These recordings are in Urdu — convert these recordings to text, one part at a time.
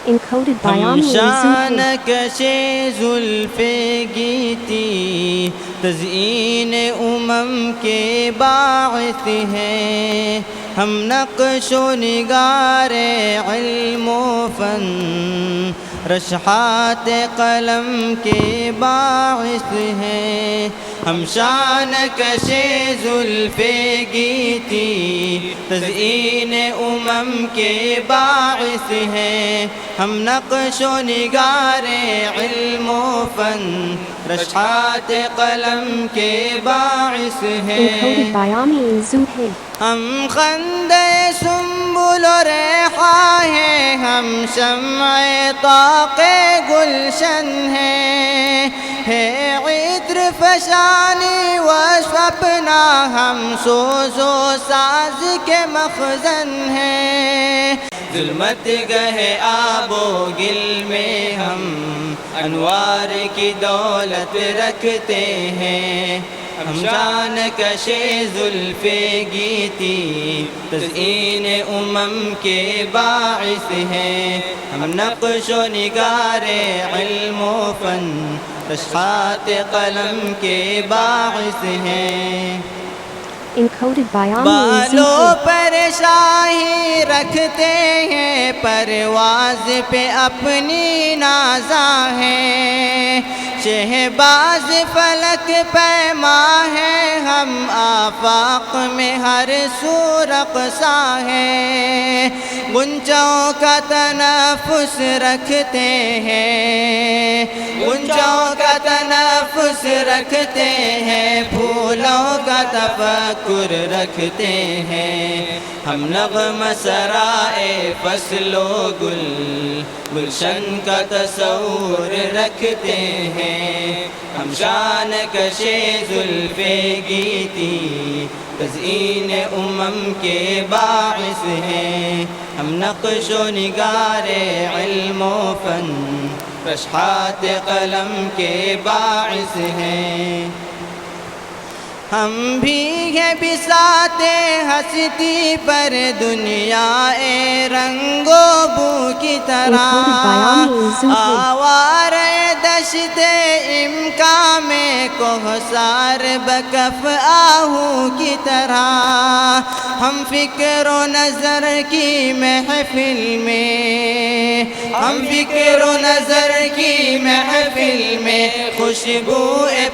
Encoded by ہم Ami شان Zuhi. کشے زلف گیتی تزئین کے باعث ہیں، ہم نقش و نگار علم و فن رشحات قلم کے باعث ہیں، ہم شان کشے زلف گیتی تزئین کے باعث ہیں، ہم نقش و نگار علم و فن رشحات قلم کے باعث ہیں، Encoded by Ami Zuhi. ہم خندے سنبل و ریحاں ہیں، ہم شمع طاق گلشن ہیں، ہے عطر فشانی و شپنا ہم سوز و ساز کے مخزن ہیں، ظلمت گہے آب و گل میں ہم انوار کی دولت رکھتے ہیں، ہم شان کشے زلف گیتی تزئین کے باعث ہیں، ہم نقش و نگار علم و فن رشحات قلم کے باعث ہیں، Encoded by Ami بالوں Zuhi. پر شاہی رکھتے ہیں، پرواز پہ اپنی نازاں ہیں، شہباز فلک پیما ہے، ہم آفاق میں ہر سو رقصاں ہیں، غنچوں کا تنفس رکھتے ہیں، غنچوں کا تنفس رکھتے ہیں، پھولوں کا تفکر رکھتے ہیں، ہم نغمہ سرائے فصل و گل گلشن کا تصور رکھتے ہیں، ہم شان کشے زلف گیتی تزئین کے باعث ہیں، ہم نقش و نگار علم و فن رشحات قلم کے باعث ہیں، ہم بھی ہیں بساط ہستی پر دنیا رنگ و بو کی طرح، آوار دشت امکا میں کوہسار بکف آہو کی طرح، ہم فکر و نظر کی محفل میں، ہم فکر و نظر کی محفل میں خوشبو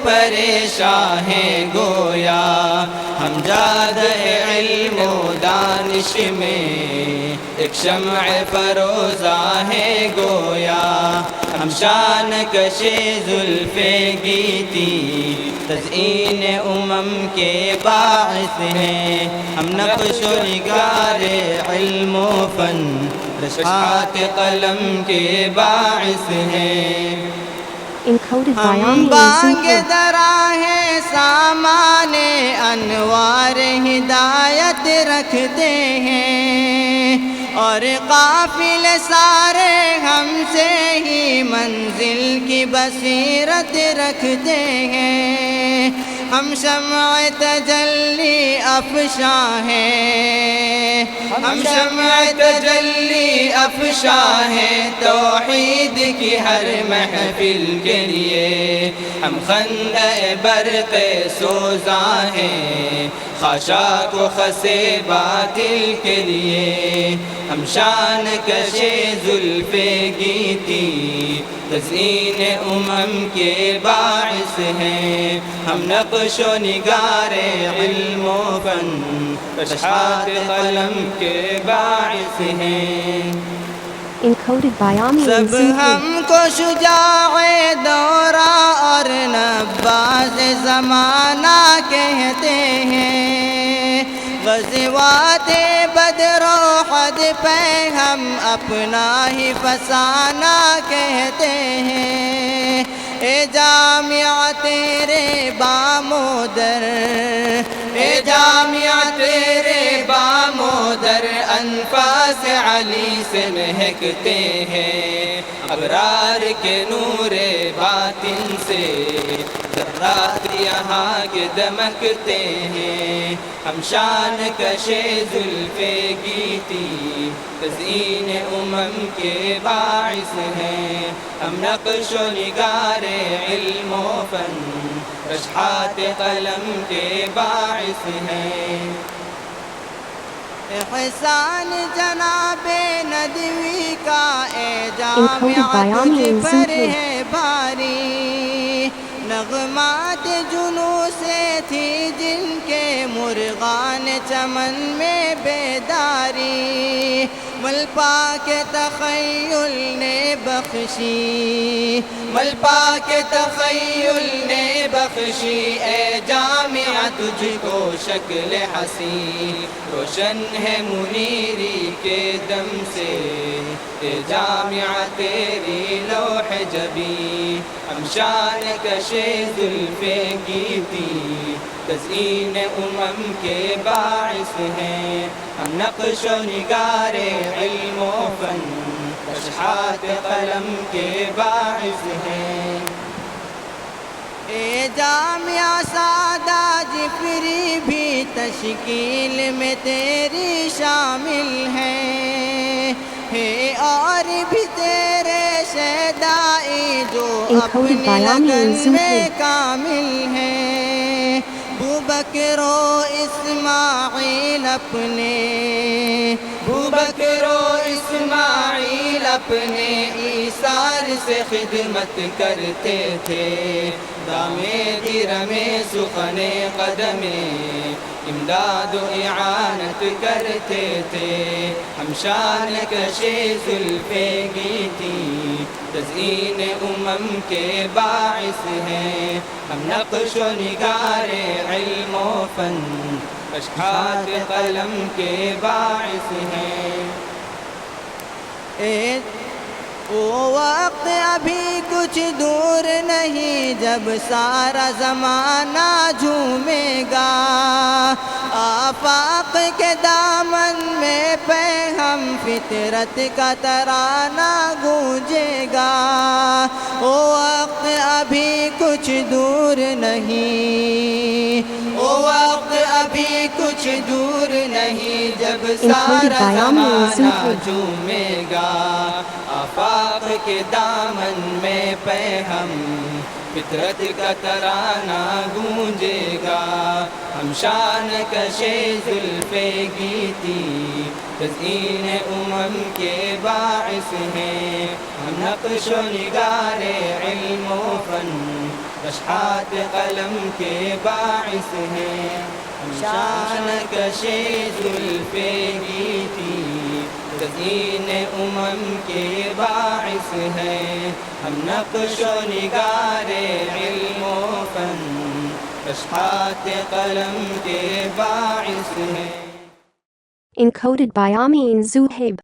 پریشاں ہیں گویا، ہم جادہ علم و دانش میں ایک شمع فروزاں ہیں گویا، ہم شان کشے زلف گیتی تزئین کے باعث ہیں، ہم نقش و نگار علم و فن رشحات قلم کے باعث ہیں، Encoded by ہم Ami بانگ Zuhi. درا ہے سامان انوار ہدایت رکھتے ہیں، اور قافل سارے ہم سے ہی منزل کی بصیرت رکھتے ہیں، ہم شمع تجلی افشاں ہیں، ہم شمع تجلی افشاں ہیں، توحید کی ہر محفل کے لیے ہم خندہ برق سوزاں ہیں، خاشاک و خسِ باطل کے لیے ہم شان کشے زلف گیتی تزئین کے باعث ہیں، ہم نقش و نگار علم و فن رشحات قلم کے باعث ہیں، Encoded by Ami sub Zuhi. ہم کو شجاع دورہ اور نباز زمانہ کہتے ہیں، غزوات بدر و احد پہ ہم اپنا ہی فسانہ کہتے ہیں، اے جامعہ تیرے بام و در، اے جامعہ تیرے بامو در انفاس علی سے مہکتے ہیں، ابرار کے نور باطن سے ذرات یہاں کے دمکتے ہیں، ہم شان کشے زلف گیتی تزئین امم کے باعث ہیں، ہم نقش و نگار علم و فن رشحات قلم کے باعث ہیں، احسان جناب ندوی کا اے جامعہ تجھ پر ہے بھاری، نغمات جنوں سے تھی جن کے مرغان چمن میں بیداری، ملپا کے تخیل نے بخشی، ملپا کے تخیل نے بخشی، اے جامعہ تجھ کو شکل حسین، روشن ہے منیری کے دم سے، اے جامعہ تیری لوح جبیں، ہم شان کشے زلف گیتی تزئین امم کے باعث ہیں، ہم نقش و نگار علم و فن رشحات قلم کے باعث ہیں، اے جامعہ سادہ جفری بھی تشکیل میں تیری شامل ہے اور بھی تیرے شیدائی جو اپنی لگن میں کامل ہیں، بوبکر و اسماعیل اپنے، بوبکر و اسماعیل اپنے ایثار سے خدمت کرتے تھے، دامے درمے سخنے قدمے امداد و اعانت کرتے تھے، ہم شان کشے زلف گیتی تزئین امم کے باعث ہیں، ہم نقش و نگار علم و فن رشحات قلم کے باعث ہیں، وہ وقت ابھی کچھ دور نہیں جب سارا زمانہ جھومے گا، آفاق کے دامن میں پہ ہم فطرت کا ترانہ گونجے گا، وہ وقت ابھی کچھ دور نہیں، وہ وقت ابھی کچھ دور نہیں جب سارا زمانہ جھومے گا، آفاق کے دامن میں پہ ہم فطرت کا ترانہ گونجے گا، ہم شان کشے زلف گیتی تزئین امم کے باعث ہیں، ہم نقش و نگار علم و فن رشحات قلم کے باعث ہیں، ہم شان کشے زلف گیتی تزئین امم کے باعث ہیں، ہم نقش و نگار علم و فن رشحات قلم کے باعث ہیں۔ Encoded by Amin Zuhaib.